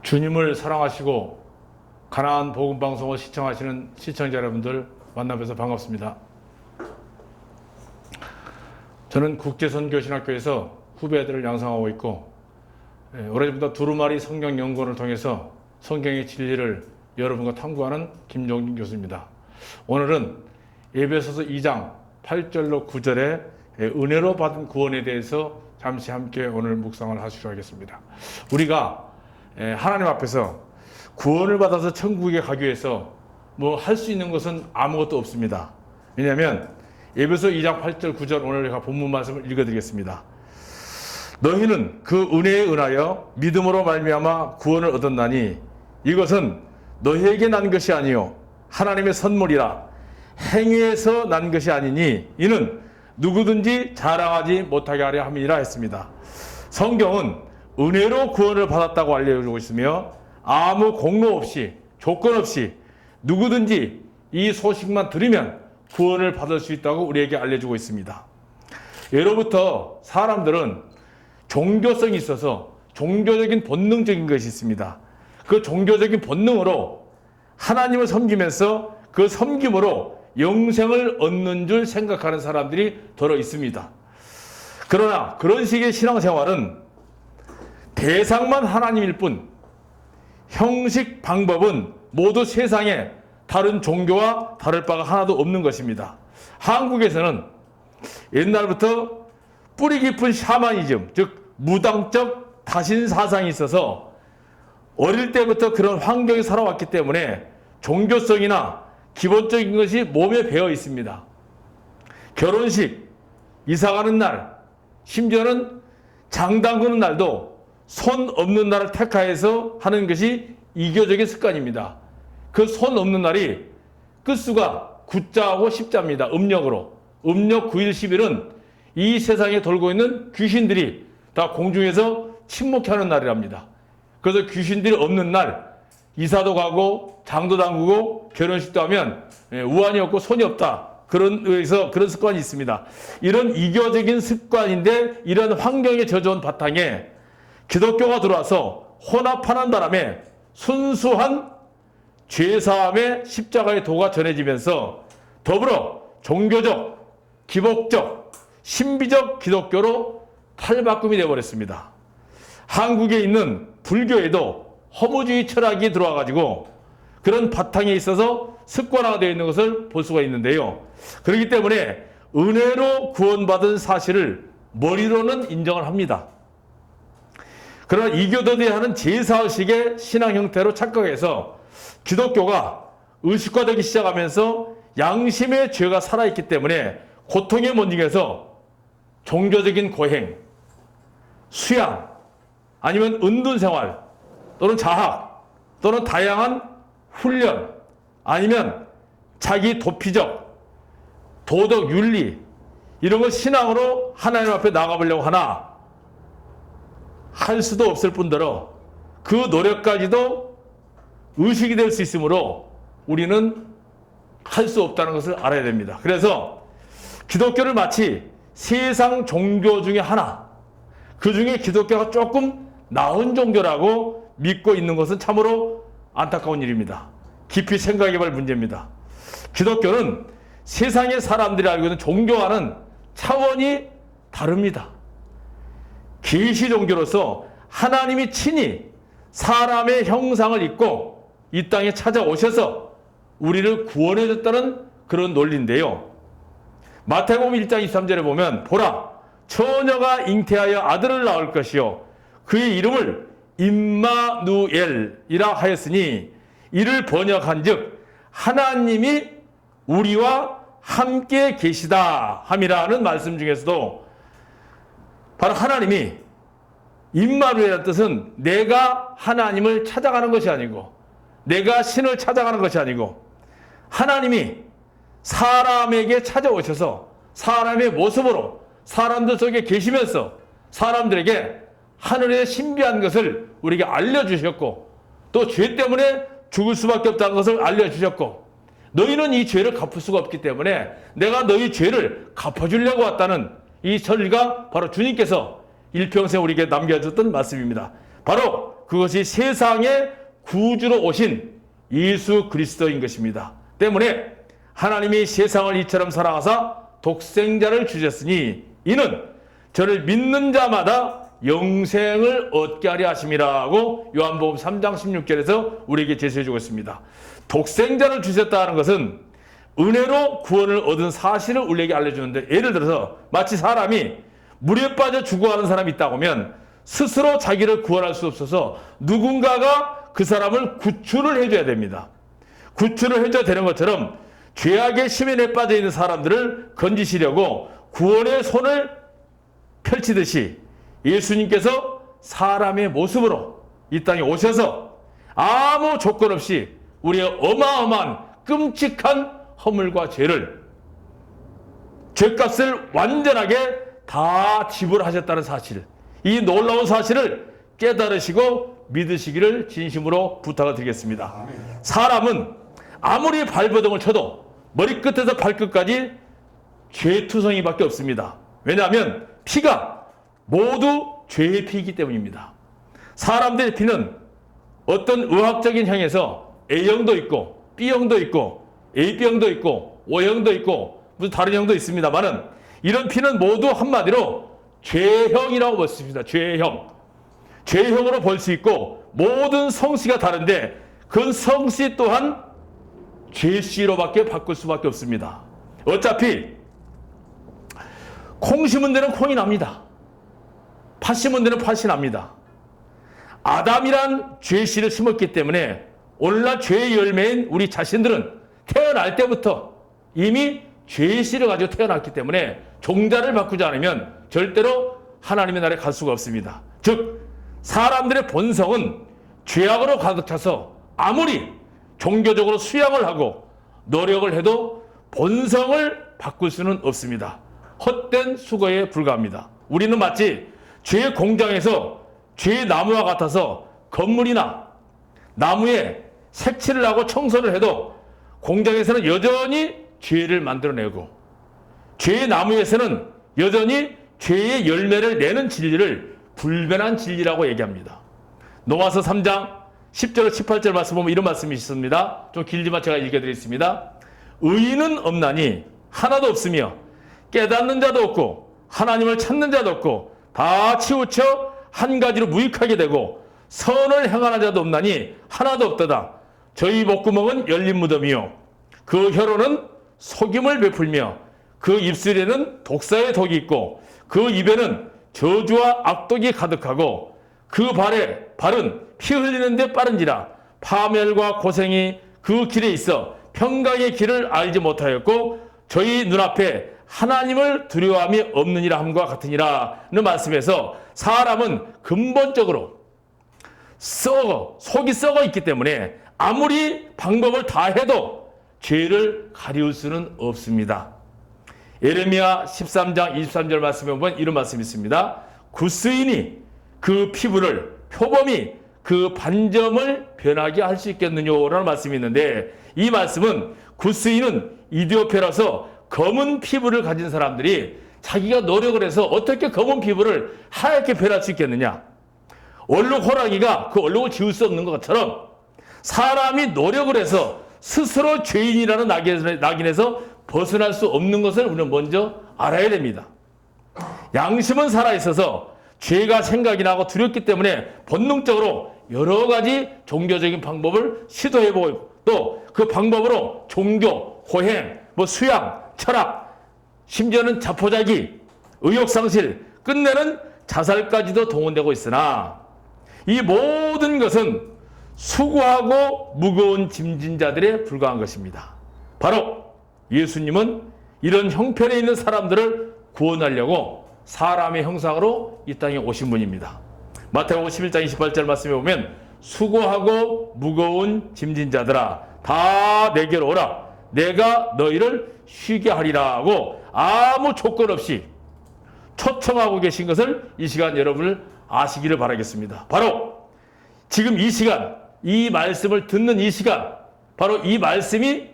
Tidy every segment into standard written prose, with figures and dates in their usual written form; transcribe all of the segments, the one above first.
주님을 사랑하시고 가나안 복음 방송을 시청하시는 시청자 여러분들 만나뵈서 반갑습니다. 저는 국제선교신학교에서 후배들을 양성하고 있고 오래전부터 두루마리 성경 연구원을 통해서 성경의 진리를 여러분과 탐구하는 김종진 교수입니다. 오늘은 에베소서 2장 8절로 9절의 은혜로 받은 구원에 대해서 잠시 함께 오늘 묵상을 하시도록 하겠습니다. 우리가 하나님 앞에서 구원을 받아서 천국에 가기 위해서 뭐 할 수 있는 것은 아무것도 없습니다. 왜냐하면 에베소 2장 8절 9절 오늘 제가 본문 말씀을 읽어드리겠습니다. 너희는 그 은혜에 은하여 믿음으로 말미암아 구원을 얻었나니 이것은 너희에게 난 것이 아니요 하나님의 선물이라. 행위에서 난 것이 아니니 이는 누구든지 자랑하지 못하게 하려 함이라 했습니다. 성경은 은혜로 구원을 받았다고 알려주고 있으며 아무 공로 없이 조건 없이 누구든지 이 소식만 들으면 구원을 받을 수 있다고 우리에게 알려주고 있습니다. 예로부터 사람들은 종교성이 있어서 종교적인 본능적인 것이 있습니다. 그 종교적인 본능으로 하나님을 섬기면서 그 섬김으로 영생을 얻는 줄 생각하는 사람들이 더러 있습니다. 그러나 그런 식의 신앙생활은 대상만 하나님일 뿐 형식 방법은 모두 세상에 다른 종교와 다를 바가 하나도 없는 것입니다. 한국에서는 옛날부터 뿌리 깊은 샤머니즘, 즉 무당적 다신 사상이 있어서 어릴 때부터 그런 환경에 살아왔기 때문에 종교성이나 기본적인 것이 몸에 배어 있습니다. 결혼식, 이사가는 날, 심지어는 장 담그는 날도 손 없는 날을 택하여서 하는 것이 이교적인 습관입니다. 그 손 없는 날이 끝수가 9자하고 10자입니다. 음력으로. 음력 9일 10일은 이 세상에 돌고 있는 귀신들이 다 공중에서 침묵하는 날이랍니다. 그래서 귀신들이 없는 날 이사도 가고 장도 담그고 결혼식도 하면 우환이 없고 손이 없다. 그런 의해서 그런 습관이 있습니다. 이런 이교적인 습관인데 이런 환경에 젖어온 바탕에 기독교가 들어와서 혼합하는 바람에 순수한 죄사함의 십자가의 도가 전해지면서 더불어 종교적, 기복적, 신비적 기독교로 탈바꿈이 되어버렸습니다. 한국에 있는 불교에도 허무주의 철학이 들어와가지고 그런 바탕에 있어서 습관화가 되어 있는 것을 볼 수가 있는데요. 그렇기 때문에 은혜로 구원받은 사실을 머리로는 인정을 합니다. 그러나 이교도들이 하는 제사의식의 신앙 형태로 착각해서 기독교가 의식화되기 시작하면서 양심의 죄가 살아있기 때문에 고통에 못 이겨서 종교적인 고행, 수양, 아니면 은둔생활 또는 자학 또는 다양한 훈련 아니면 자기 도피적 도덕 윤리 이런 걸 신앙으로 하나님 앞에 나가보려고 하나 할 수도 없을 뿐더러 그 노력까지도 의식이 될 수 있으므로 우리는 할 수 없다는 것을 알아야 됩니다. 그래서 기독교를 마치 세상 종교 중에 하나, 그 중에 기독교가 조금 나은 종교라고 믿고 있는 것은 참으로 안타까운 일입니다. 깊이 생각해볼 문제입니다. 기독교는 세상의 사람들이 알고 있는 종교와는 차원이 다릅니다. 계시 종교로서 하나님이 친히 사람의 형상을 입고 이 땅에 찾아오셔서 우리를 구원해 줬다는 그런 논리인데요. 마태복음 1장 23절에 보면 보라 처녀가 잉태하여 아들을 낳을 것이요 그의 이름을 임마누엘이라 하였으니 이를 번역한즉 하나님이 우리와 함께 계시다 함이라는 말씀 중에서도 바로 하나님이 임마누엘이라는 뜻은 내가 하나님을 찾아가는 것이 아니고 내가 신을 찾아가는 것이 아니고 하나님이 사람에게 찾아오셔서 사람의 모습으로 사람들 속에 계시면서 사람들에게 하늘의 신비한 것을 우리에게 알려주셨고 또 죄 때문에 죽을 수밖에 없다는 것을 알려주셨고 너희는 이 죄를 갚을 수가 없기 때문에 내가 너희 죄를 갚아주려고 왔다는 이 진리가 바로 주님께서 일평생 우리에게 남겨줬던 말씀입니다. 바로 그것이 세상의 구주로 오신 예수 그리스도인 것입니다. 때문에 하나님이 세상을 이처럼 사랑하사 독생자를 주셨으니 이는 저를 믿는 자마다 영생을 얻게 하려 하심이라고 요한복음 3장 16절에서 우리에게 제시해 주고 있습니다. 독생자를 주셨다는 것은 은혜로 구원을 얻은 사실을 우리에게 알려주는데, 예를 들어서 마치 사람이 물에 빠져 죽어가는 사람이 있다고 하면 스스로 자기를 구원할 수 없어서 누군가가 그 사람을 구출을 해줘야 됩니다. 구출을 해줘야 되는 것처럼 죄악의 심연에 빠져 있는 사람들을 건지시려고 구원의 손을 펼치듯이 예수님께서 사람의 모습으로 이 땅에 오셔서 아무 조건 없이 우리의 어마어마한 끔찍한 허물과 죄를, 죄값을 완전하게 다 지불하셨다는 사실, 이 놀라운 사실을 깨달으시고 믿으시기를 진심으로 부탁을 드리겠습니다. 사람은 아무리 발버둥을 쳐도 머리끝에서 발끝까지 죄투성이밖에 없습니다. 왜냐하면 피가 모두 죄의 피이기 때문입니다. 사람들의 피는 어떤 의학적인 형에서 A형도 있고 B형도 있고 AB형도 있고 O형도 있고 무슨 다른 형도 있습니다만은 이런 피는 모두 한마디로 죄형이라고 볼 수 있습니다. 죄형. 죄형으로 볼 수 있고 모든 성씨가 다른데 그 성씨 또한 죄씨로밖에 바꿀 수밖에 없습니다. 어차피 콩 심은 데는 콩이 납니다. 팥 심은 데는 팥이 납니다. 아담이란 죄씨를 심었기 때문에 오늘날 죄의 열매인 우리 자신들은 태어날 때부터 이미 죄씨를 가지고 태어났기 때문에 종자를 바꾸지 않으면 절대로 하나님의 나라에 갈 수가 없습니다. 즉 사람들의 본성은 죄악으로 가득 차서 아무리 종교적으로 수양을 하고 노력을 해도 본성을 바꿀 수는 없습니다. 헛된 수고에 불과합니다. 우리는 마치 죄의 공장에서 죄의 나무와 같아서 건물이나 나무에 색칠을 하고 청소를 해도 공장에서는 여전히 죄를 만들어내고 죄의 나무에서는 여전히 죄의 열매를 내는 진리를 불변한 진리라고 얘기합니다. 로마서 3장 10절 18절 말씀 보면 이런 말씀이 있습니다. 좀 길지만 제가 읽어드리겠습니다. 의인은 없나니 하나도 없으며 깨닫는 자도 없고 하나님을 찾는 자도 없고 다 치우쳐 한 가지로 무익하게 되고 선을 행하는 자도 없나니 하나도 없도다. 저희 목구멍은 열린 무덤이요 그 혀로는 속임을 베풀며 그 입술에는 독사의 독이 있고 그 입에는 저주와 악독이 가득하고 그 발은 피 흘리는데 빠른지라 파멸과 고생이 그 길에 있어 평강의 길을 알지 못하였고 저희 눈앞에 하나님을 두려워함이 없느니라 함과 같으니라는 말씀에서 사람은 근본적으로 속이 썩어 있기 때문에 아무리 방법을 다 해도 죄를 가리울 수는 없습니다. 예레미야 13장 23절 말씀에 보면 이런 말씀이 있습니다. 굿스인이 그 피부를 표범이 그 반점을 변하게 할 수 있겠느냐라는 말씀이 있는데 이 말씀은 굿스인은 이디오페라서 검은 피부를 가진 사람들이 자기가 노력을 해서 어떻게 검은 피부를 하얗게 변할 수 있겠느냐. 얼룩 호랑이가 그 얼룩을 지울 수 없는 것처럼 사람이 노력을 해서 스스로 죄인이라는 낙인에서 벗어날 수 없는 것을 우리는 먼저 알아야 됩니다. 양심은 살아있어서 죄가 생각이 나고 두렵기 때문에 본능적으로 여러 가지 종교적인 방법을 시도해보고 또 그 방법으로 종교, 호행, 수양, 철학, 심지어는 자포자기, 의욕상실, 끝내는 자살까지도 동원되고 있으나 이 모든 것은 수고하고 무거운 짐진 자들에 불과한 것입니다. 바로 예수님은 이런 형편에 있는 사람들을 구원하려고 사람의 형상으로 이 땅에 오신 분입니다. 마태복음 11장 28절 말씀에 보면 수고하고 무거운 짐진 자들아 다 내게로 오라 내가 너희를 쉬게 하리라고 아무 조건 없이 초청하고 계신 것을 이 시간 여러분을 아시기를 바라겠습니다. 바로 지금 이 시간 이 말씀을 듣는 이 시간 바로 이 말씀이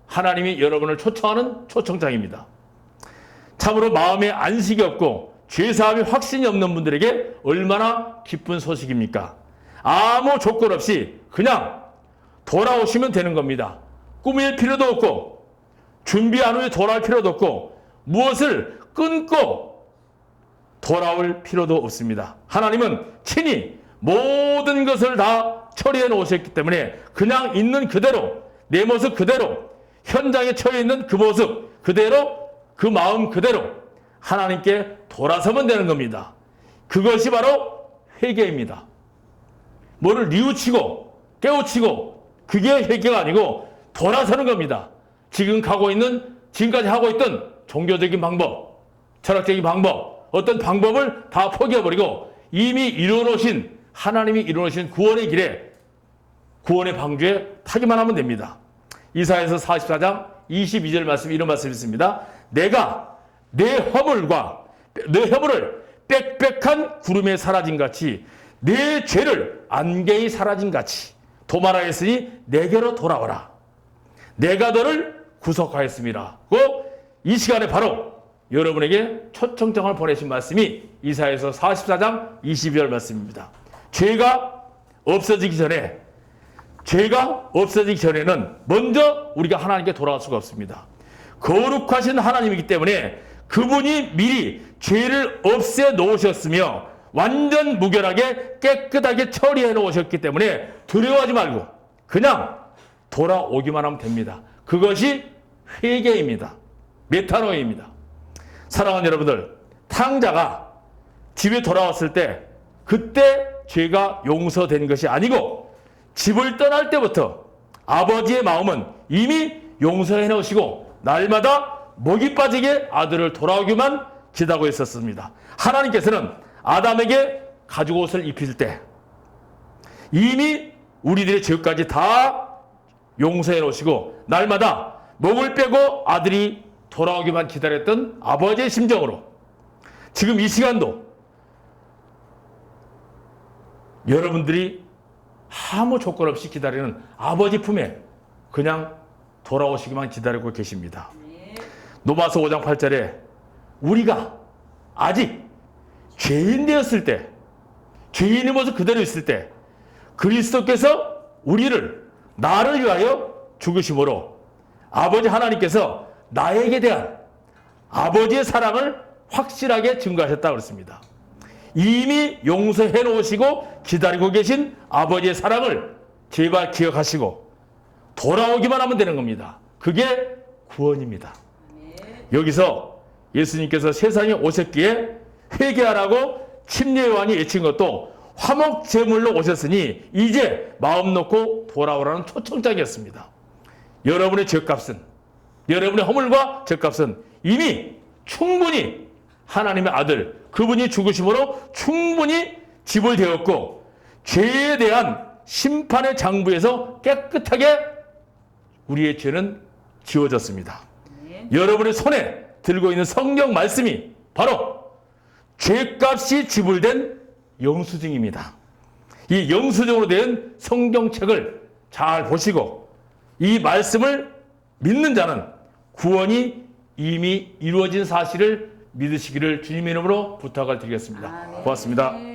하나님이 여러분을 초청하는 초청장입니다. 참으로 마음에 안식이 없고 죄사함이 확신이 없는 분들에게 얼마나 기쁜 소식입니까? 아무 조건 없이 그냥 돌아오시면 되는 겁니다. 꾸밀 필요도 없고 준비한 후에 돌아올 필요도 없고 무엇을 끊고 돌아올 필요도 없습니다. 하나님은 친히 모든 것을 다 처리해 놓으셨기 때문에 그냥 있는 그대로 내 모습 그대로 현장에 처해 있는 그 모습 그대로 그 마음 그대로 하나님께 돌아서면 되는 겁니다. 그것이 바로 회개입니다. 뭐를 뉘우치고 깨우치고 그게 회개가 아니고 돌아서는 겁니다. 지금까지 하고 있던 종교적인 방법, 철학적인 방법, 어떤 방법을 다 포기해버리고 이미 이루어놓으신 하나님이 이루어놓으신 구원의 길에 구원의 방주에 타기만 하면 됩니다. 이사야서 44장 22절 말씀 이런 말씀이 있습니다. 내가 내 허물을 빽빽한 구름에 사라진 같이 내 죄를 안개에 사라진 같이 도말하였으니 내게로 돌아오라. 내가 너를 구속하였습니다. 이 시간에 바로 여러분에게 초청장을 보내신 말씀이 이사야서 44장 22절 말씀입니다. 죄가 없어지기 전에는 먼저 우리가 하나님께 돌아갈 수가 없습니다. 거룩하신 하나님이기 때문에 그분이 미리 죄를 없애 놓으셨으며 완전 무결하게 깨끗하게 처리해 놓으셨기 때문에 두려워하지 말고 그냥 돌아오기만 하면 됩니다. 그것이 회개입니다. 메타노이입니다. 사랑하는 여러분들, 탕자가 집에 돌아왔을 때 그때 죄가 용서된 것이 아니고 집을 떠날 때부터 아버지의 마음은 이미 용서해 놓으시고 날마다 목이 빠지게 아들을 돌아오기만 기다리고 있었습니다. 하나님께서는 아담에게 가죽 옷을 입힐 때 이미 우리들의 죄까지 다 용서해 놓으시고 날마다 목을 빼고 아들이 돌아오기만 기다렸던 아버지의 심정으로 지금 이 시간도 여러분들이 아무 조건 없이 기다리는 아버지 품에 그냥 돌아오시기만 기다리고 계십니다. 로마서 5장 8절에 우리가 아직 죄인 되었을 때, 죄인의 모습 그대로 있을 때 그리스도께서 나를 위하여 죽으심으로 아버지 하나님께서 나에게 대한 아버지의 사랑을 확실하게 증거하셨다고 그랬습니다. 이미 용서해 놓으시고 기다리고 계신 아버지의 사랑을 제발 기억하시고 돌아오기만 하면 되는 겁니다. 그게 구원입니다. 여기서 예수님께서 세상에 오셨기에 회개하라고 침례 요한이 외친 것도 화목 제물로 오셨으니 이제 마음 놓고 돌아오라는 초청장이었습니다. 여러분의 죄값은, 여러분의 허물과 죄값은 이미 충분히 하나님의 아들 그분이 죽으심으로 충분히 지불되었고 죄에 대한 심판의 장부에서 깨끗하게 우리의 죄는 지워졌습니다. 여러분의 손에 들고 있는 성경 말씀이 바로 죄값이 지불된 영수증입니다. 이 영수증으로 된 성경책을 잘 보시고 이 말씀을 믿는 자는 구원이 이미 이루어진 사실을 믿으시기를 주님의 이름으로 부탁을 드리겠습니다. 고맙습니다.